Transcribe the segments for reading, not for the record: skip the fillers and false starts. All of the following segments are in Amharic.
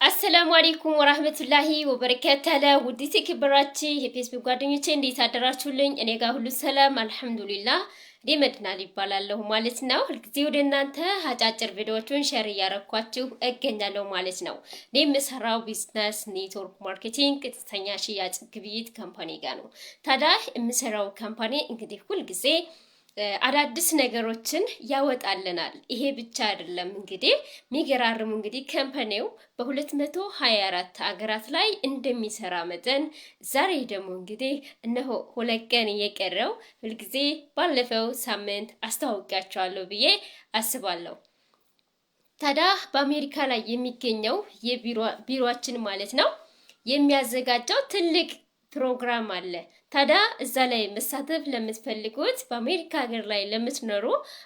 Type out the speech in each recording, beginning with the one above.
አሰላሙ አለይኩም ወራህመቱላሂ ወበረካቱሁ ውዲቲ ክብራቺ የፌስቡክ ጓደኞቼ እንዴት አደራችሁልኝ? እኔ ጋር ሁሉ ሰላም አልሐምዱሊላህ። መድናል ይባላለሁ ማለት ነው። ሁልጊዜ ወደ እናንተ አጫጭር ቪዲዮዎችን ሼር እያረኳችሁ እገኛለሁ ማለት ነው። እኔ የምሰራው ቢዝነስ ኔትወርክ ማርኬቲንግ ቀጥተኛ ሽያጭ ግብይት ካምፓኒ ጋር ነው። ታዲያ የምሰራው ካምፓኒ እንግዲህ ሁልጊዜ አዳዲስ ነገሮችን ያወጣልናል። ይሄ ብቻ አይደለም እንግዲህ የሚገራርሙ እንግዲህ ካምፓኒው በ224 ሀገራት ላይ እንደሚሰራ መጠን ዛሬ ደግሞ እንግዲህ እነሆ ሁለት ቀን የቀረው ሁልጊዜ ባለፈው ሳምንት አስተዋውቂያቸዋለሁ ብዬ አስባለሁ። ታዲያ በአሜሪካ ላይ የሚገኘው የቢሮአችን ማለት ነው የሚያዘጋጀው ትልቅ ፕሮግራም አለ። ታዲያ እዛ ላይ መሳተፍ ለምትፈልጉት በአሜሪካ ሀገር ላይ ለምትኖሩ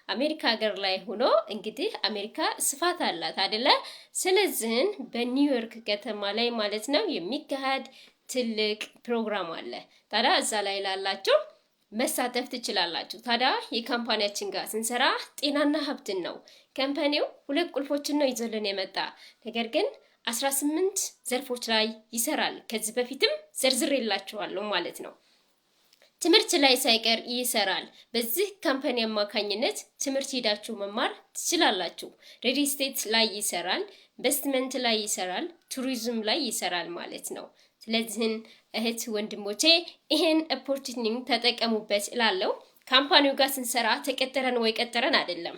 አሜሪካ ሀገር ላይ ሆኖ እንግዲህ አሜሪካ ስፋት አላት አይደለ? ስለዚህ በኒውዮርክ ከተማ ላይ ማለት ነው የሚካሄድ ትልቅ ፕሮግራም አለ። ታዲያ እዛ ላይ ላላችሁ መሳተፍ ትችላላችሁ። ታዲያ የካምፓኒያችን ጋር ስንሰራ ጤናና ሀብትን ነው። ካምፓኒው ሁለት ቁልፎችን ነው ይዞልን የመጣ ነገር ግን 18 ዘርፎች ላይ ይሰራል። ከዚህ በፊትም ዘርዝሬላችኋለሁ ማለት ነው። ትምህርት ላይ ሳይቀር ይሰራል። በዚህ ካምፓኒ አማካኝነት ትምህርት ሄዳችሁ መማር ትችላላችሁ። ሪል ስቴት ላይ ይሰራል፣ ኢንቨስትመንት ላይ ይሰራል፣ ቱሪዝም ላይ ይሰራል ማለት ነው። ስለዚህ እህት ወንድሞቼ ይሄን ኦፖርቹኒቲ ተጠቀሙበት እላለሁ። ካምፓኒው ጋር ስንሰራ ተቀጠረን ወይ ቀጠረን አይደለም።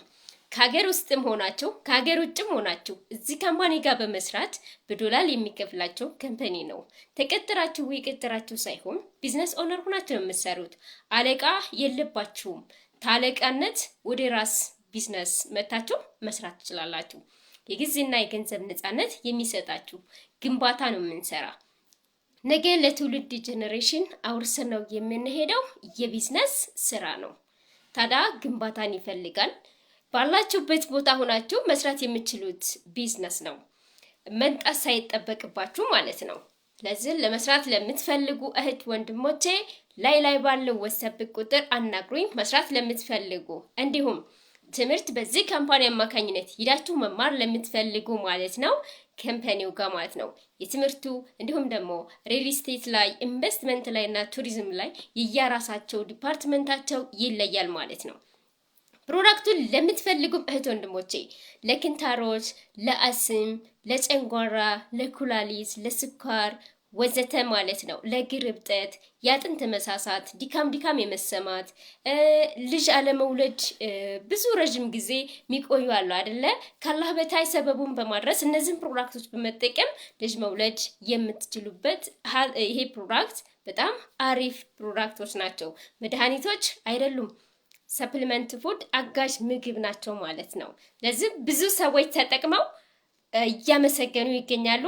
ከሀገር ውስጥም ሆናችሁ ከሀገር ውጭም ሆናችሁ እዚህ ካምፓኒ ጋር በመስራት በዶላር የሚከፍላቸው ካምፓኒ ነው። ተቀጥራችሁ ወይ ቀጥራችሁ ሳይሆን ቢዝነስ ኦነር ሆናችሁ ነው የምትሰሩት። አለቃ የለባችሁም። ታለቃነት ወደ ራስ ቢዝነስ መታችሁ መስራት ትችላላችሁ። የጊዜና የገንዘብ ነፃነት የሚሰጣችሁ ግንባታ ነው የምንሰራ። ነገ ለትውልድ ጄኔሬሽን አውርሰን ነው የምንሄደው። የቢዝነስ ስራ ነው። ታዲያ ግንባታን ይፈልጋል። ባላችሁበት ቦታ ሆናችሁ መስራት የምትችሉት ቢዝነስ ነው። መንጣት ሳይጠበቅባችሁ ማለት ነው። ለዚህ ለመስራት ለምትፈልጉ እህት ወንድሞቼ ላይ ባለው ወሰብ ቁጥር አናግሩኝ። መስራት ለምትፈልጉ እንዲሁም ትምህርት በዚህ ካምፓኒ አማካኝነት ሄዳችሁ መማር ለምትፈልጉ ማለት ነው ካምፓኒው ጋር ማለት ነው የትምህርቱ እንዲሁም ደግሞ ሪል ስቴት ላይ ኢንቨስትመንት ላይ እና ቱሪዝም ላይ የየራሳቸው ዲፓርትመንታቸው ይለያል ማለት ነው። ፕሮዳክቱን ለምትፈልጉ እህት ወንድሞቼ ለክንታሮት፣ ለአስም፣ ለጨንጓራ፣ ለኩላሊት፣ ለስኳር ወዘተ ማለት ነው። ለእግር እብጠት፣ የአጥንት መሳሳት፣ ድካም የመሰማት ልጅ አለመውለድ ብዙ ረጅም ጊዜ የሚቆዩ አሉ አይደለ? ካላህ በታይ ሰበቡን በማድረስ እነዚህን ፕሮዳክቶች በመጠቀም ልጅ መውለድ የምትችሉበት ይሄ ፕሮዳክት በጣም አሪፍ ፕሮዳክቶች ናቸው። መድኃኒቶች አይደሉም። ሰፕሊመንት ፉድ አጋዥ ምግብ ናቸው ማለት ነው። ለዚህ ብዙ ሰዎች ተጠቅመው እያመሰገኑ ይገኛሉ።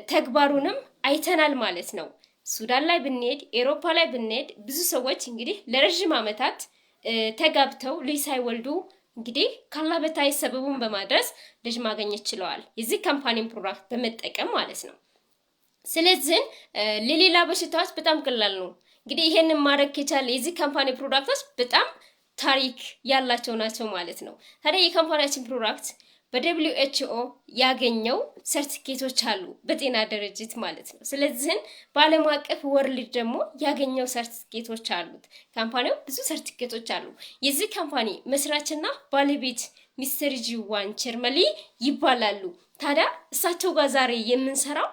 ተግባሩንም አይተናል ማለት ነው። ሱዳን ላይ ብንሄድ፣ ኤሮፓ ላይ ብንሄድ ብዙ ሰዎች እንግዲህ ለረጅም ዓመታት ተጋብተው ልጅ ሳይወልዱ እንግዲህ ካላህ በታይ ሰበቡን በማድረስ ልጅ ማግኘት ችለዋል። የዚህ ካምፓኒን ፕሮዳክት በመጠቀም ማለት ነው። ስለዚህ ለሌላ በሽታዎች በጣም ቀላል ነው። እንግዲህ ይሄንን ማድረግ ከቻለ የዚህ ካምፓኒ ፕሮዳክቶች በጣም ታሪክ ያላቸው ናቸው ማለት ነው። ታዲያ የካምፓኒያችን ፕሮዳክት በWHO ያገኘው ሰርቲፊኬቶች አሉ፣ በጤና ድርጅት ማለት ነው። ስለዚህ በዓለም አቀፍ ወርልድ ደግሞ ያገኘው ሰርቲፊኬቶች አሉት። ካምፓኒው ብዙ ሰርቲፊኬቶች አሉ። የዚህ ካምፓኒ መስራችና ባለቤት ሚስተር ጂዋን ቸርመሊ ይባላሉ። ታዲያ እሳቸው ጋር ዛሬ የምንሰራው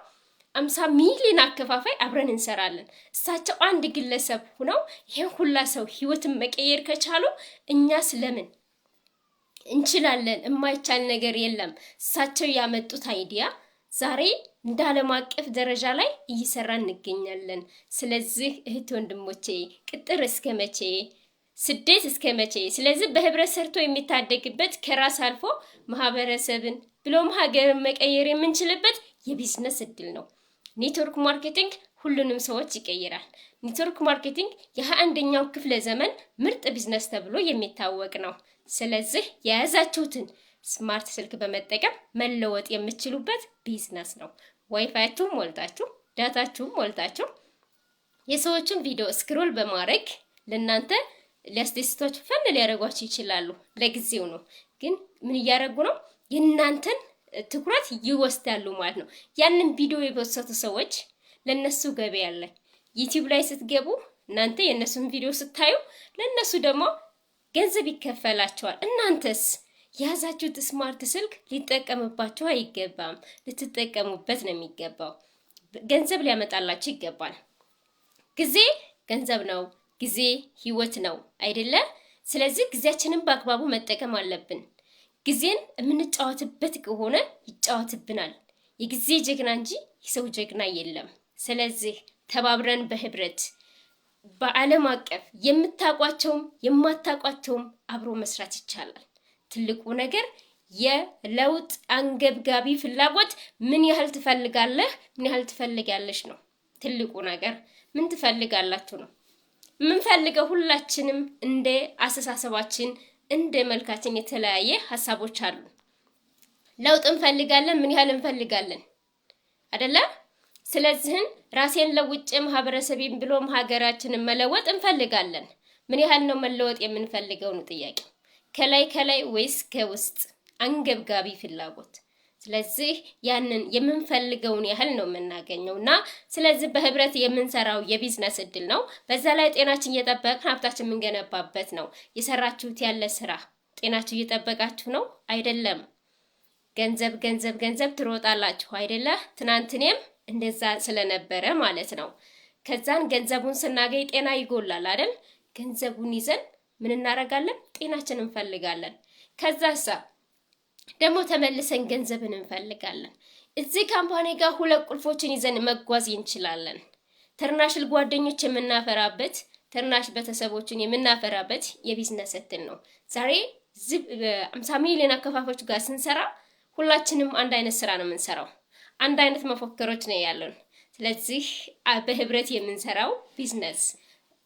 50 ሚሊዮን አከፋፋይ አብረን እንሰራለን። እሳቸው አንድ ግለሰብ ሆነው ይሄን ሁላ ሰው ህይወትን መቀየር ከቻሉ እኛ ስለምን እንችላለን? የማይቻል ነገር የለም። እሳቸው ያመጡት አይዲያ ዛሬ እንደ ዓለም አቀፍ ደረጃ ላይ እየሰራን እንገኛለን። ስለዚህ እህት ወንድሞቼ ቅጥር እስከ መቼ? ስደት እስከ መቼ? ስለዚህ በህብረት ሰርቶ የሚታደግበት ከራስ አልፎ ማህበረሰብን ብሎም ሀገርን መቀየር የምንችልበት የቢዝነስ እድል ነው። ኔትወርክ ማርኬቲንግ ሁሉንም ሰዎች ይቀይራል። ኔትወርክ ማርኬቲንግ የ21ኛው ክፍለ ዘመን ምርጥ ቢዝነስ ተብሎ የሚታወቅ ነው። ስለዚህ የያዛችሁትን ስማርት ስልክ በመጠቀም መለወጥ የምትችሉበት ቢዝነስ ነው። ዋይፋያችሁን ሞልታችሁ ዳታችሁን ሞልታችሁ የሰዎችን ቪዲዮ ስክሮል በማድረግ ለእናንተ ሊያስደስቷችሁ ፈን ሊያደርጓችሁ ይችላሉ። ለጊዜው ነው፣ ግን ምን እያደረጉ ነው? የእናንተን ትኩረት ይወስዳሉ ማለት ነው። ያንን ቪዲዮ የፖስቱ ሰዎች ለነሱ ገበያ አለ። ዩቲዩብ ላይ ስትገቡ እናንተ የነሱን ቪዲዮ ስታዩ ለነሱ ደግሞ ገንዘብ ይከፈላቸዋል። እናንተስ የያዛችሁት ስማርት ስልክ ሊጠቀምባችሁ አይገባም፣ ልትጠቀሙበት ነው የሚገባው። ገንዘብ ሊያመጣላችሁ ይገባል። ጊዜ ገንዘብ ነው፣ ጊዜ ህይወት ነው አይደለ? ስለዚህ ጊዜያችንን በአግባቡ መጠቀም አለብን። ጊዜን የምንጫወትበት ከሆነ ይጫወትብናል። የጊዜ ጀግና እንጂ የሰው ጀግና የለም። ስለዚህ ተባብረን በህብረት በዓለም አቀፍ የምታቋቸውም የማታቋቸውም አብሮ መስራት ይቻላል። ትልቁ ነገር የለውጥ አንገብጋቢ ፍላጎት ምን ያህል ትፈልጋለህ፣ ምን ያህል ትፈልጋለሽ ነው ትልቁ ነገር። ምን ትፈልጋላችሁ ነው የምንፈልገው። ሁላችንም እንደ አስተሳሰባችን እንደ መልካችን የተለያየ ሐሳቦች አሉ። ለውጥ እንፈልጋለን፣ ምን ያህል እንፈልጋለን አይደለ? ስለዚህ ራሴን ለውጭ ማህበረሰቤን ብሎም ሀገራችንን መለወጥ እንፈልጋለን። ምን ያህል ነው መለወጥ የምንፈልገው ነው ጥያቄው። ከላይ ወይስ ከውስጥ? አንገብጋቢ ፍላጎት። ስለዚህ ያንን የምንፈልገውን ያህል ነው የምናገኘውና ስለዚህ በህብረት የምንሰራው የቢዝነስ እድል ነው። በዛ ላይ ጤናችን እየጠበቅን ሀብታችን የምንገነባበት ነው። የሰራችሁት ያለ ስራ ጤናችሁ እየጠበቃችሁ ነው አይደለም? ገንዘብ ትሮጣላችሁ አይደለ? ትናንትኔም እንደዛ ስለነበረ ማለት ነው። ከዛን ገንዘቡን ስናገኝ ጤና ይጎላል አይደል? ገንዘቡን ይዘን ምን እናደርጋለን? ጤናችንን እንፈልጋለን። ከዛሳ ደግሞ ተመልሰን ገንዘብን እንፈልጋለን። እዚህ ካምፓኒ ጋር ሁለት ቁልፎችን ይዘን መጓዝ እንችላለን። ተርናሽል ጓደኞች የምናፈራበት፣ ተርናሽ ቤተሰቦችን የምናፈራበት የቢዝነስ እድል ነው። ዛሬ 50 ሚሊዮን አከፋፋዮች ጋር ስንሰራ ሁላችንም አንድ አይነት ስራ ነው የምንሰራው። አንድ አይነት መፎከሮች ነው ያለን። ስለዚህ በህብረት የምንሰራው ቢዝነስ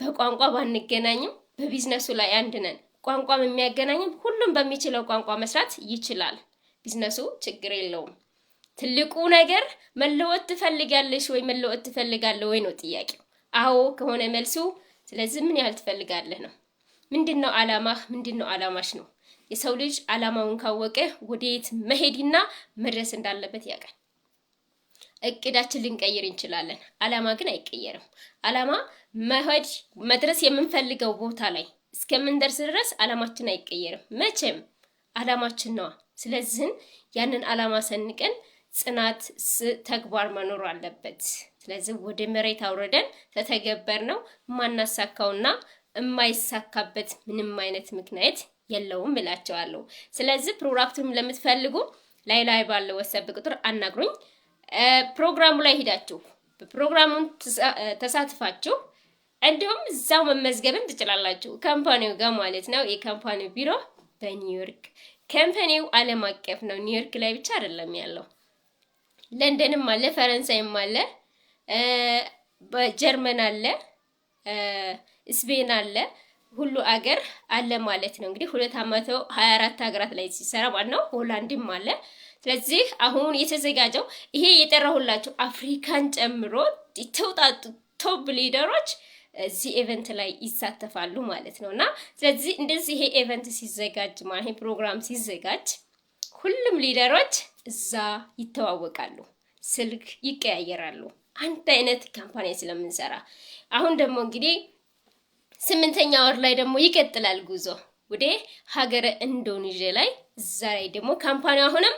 በቋንቋ ባንገናኝም በቢዝነሱ ላይ አንድ ነን። ቋንቋም የሚያገናኝም ሁሉም በሚችለው ቋንቋ መስራት ይችላል። ቢዝነሱ ችግር የለውም። ትልቁ ነገር መለወጥ ትፈልጋለሽ ወይ መለወጥ ትፈልጋለህ ወይ ነው ጥያቄው። አዎ ከሆነ መልሱ ስለዚህ ምን ያህል ትፈልጋለህ ነው። ምንድነው አላማህ? ምንድነው አላማሽ ነው። የሰው ልጅ አላማውን ካወቀ ወዴት መሄድና መድረስ እንዳለበት ያውቃል። እቅዳችን ልንቀይር እንችላለን። አላማ ግን አይቀየርም። አላማ መድረስ የምንፈልገው ቦታ ላይ እስከምንደርስ ድረስ አላማችን አይቀየርም። መቼም አላማችን ነው። ስለዚህ ያንን አላማ ሰንቀን ጽናት ተግባር መኖር አለበት። ስለዚህ ወደ መሬት አውርደን ተተገበር ነው ማናሳካውና የማይሳካበት ምንም አይነት ምክንያት የለውም እላቸዋለሁ። ስለዚህ ፕሮዳክቱን ለምትፈልጉ ላይ ባለው ወሰብ ቁጥር አናግሩኝ። ፕሮግራሙ ላይ ሄዳችሁ በፕሮግራሙን ተሳትፋችሁ እንዲሁም እዛው መመዝገብን ትችላላችሁ ካምፓኒው ጋር ማለት ነው። የካምፓኒው ቢሮ በኒውዮርክ፣ ካምፓኒው ዓለም አቀፍ ነው። ኒውዮርክ ላይ ብቻ አይደለም ያለው፣ ለንደንም አለ፣ ፈረንሳይም አለ፣ በጀርመን አለ፣ ስፔን አለ፣ ሁሉ አገር አለ ማለት ነው። እንግዲህ 224 ሀገራት ላይ ሲሰራ ማለት ነው። ሆላንድም አለ። ስለዚህ አሁን የተዘጋጀው ይሄ የጠራሁላችሁ አፍሪካን ጨምሮ የተውጣጡ ቶፕ ሊደሮች እዚህ ኢቨንት ላይ ይሳተፋሉ ማለት ነውና ስለዚህ እንደዚህ ይሄ ኢቨንት ሲዘጋጅ ማለት ይሄ ፕሮግራም ሲዘጋጅ ሁሉም ሊደሮች እዛ ይተዋወቃሉ፣ ስልክ ይቀያየራሉ። አንድ አይነት ካምፓኒ ስለምንሰራ አሁን ደግሞ እንግዲህ 8ኛ ወር ላይ ደግሞ ይቀጥላል ጉዞ ወደ ሀገረ ኢንዶኔዥያ ላይ። እዛ ላይ ደግሞ ካምፓኒው አሁንም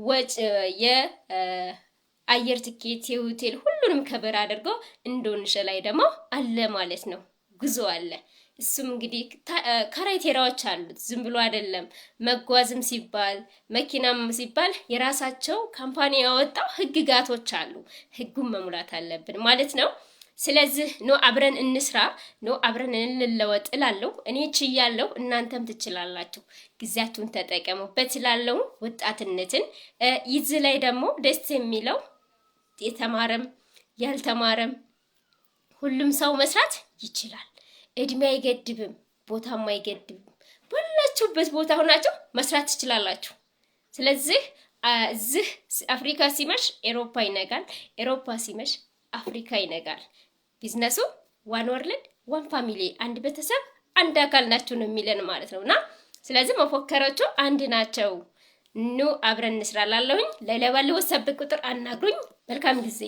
ወጭ የአየር ትኬት የሆቴል ሁሉንም ከበር አድርጎ ኢንዶኔዥያ ላይ ደግሞ አለ ማለት ነው። ጉዞ አለ። እሱም እንግዲህ ካራይቴራዎች አሉት። ዝም ብሎ አይደለም። መጓዝም ሲባል መኪናም ሲባል የራሳቸው ካምፓኒ ያወጣው ህግጋቶች አሉ። ህጉን መሙላት አለብን ማለት ነው። ስለዚህ ነው አብረን እንስራ፣ ነው አብረን እንለወጥ እላለሁ። እኔ ችያለሁ፣ እናንተም ትችላላችሁ። ጊዜያችሁን ተጠቀሙበት እላለሁ። ወጣትነትን ይዝ ላይ ደግሞ ደስ የሚለው የተማረም ያልተማረም ሁሉም ሰው መስራት ይችላል። እድሜ አይገድብም፣ ቦታም አይገድብም። ባላችሁበት ቦታ ሆናችሁ መስራት ትችላላችሁ። ስለዚህ እዚህ አፍሪካ ሲመሽ ኤሮፓ ይነጋል፣ ኤሮፓ ሲመሽ አፍሪካ ይነጋል። ቢዝነሱ ዋን ወርልድ ዋን ፋሚሊ፣ አንድ ቤተሰብ አንድ አካል ናቸው ነው የሚለን ማለት ነውና ስለዚህ መፎከሮቹ አንድ ናቸው። ኑ አብረን እንስራላለሁኝ። ለሌላ ባለ ወሰብ ቁጥር አናግሩኝ። መልካም ጊዜ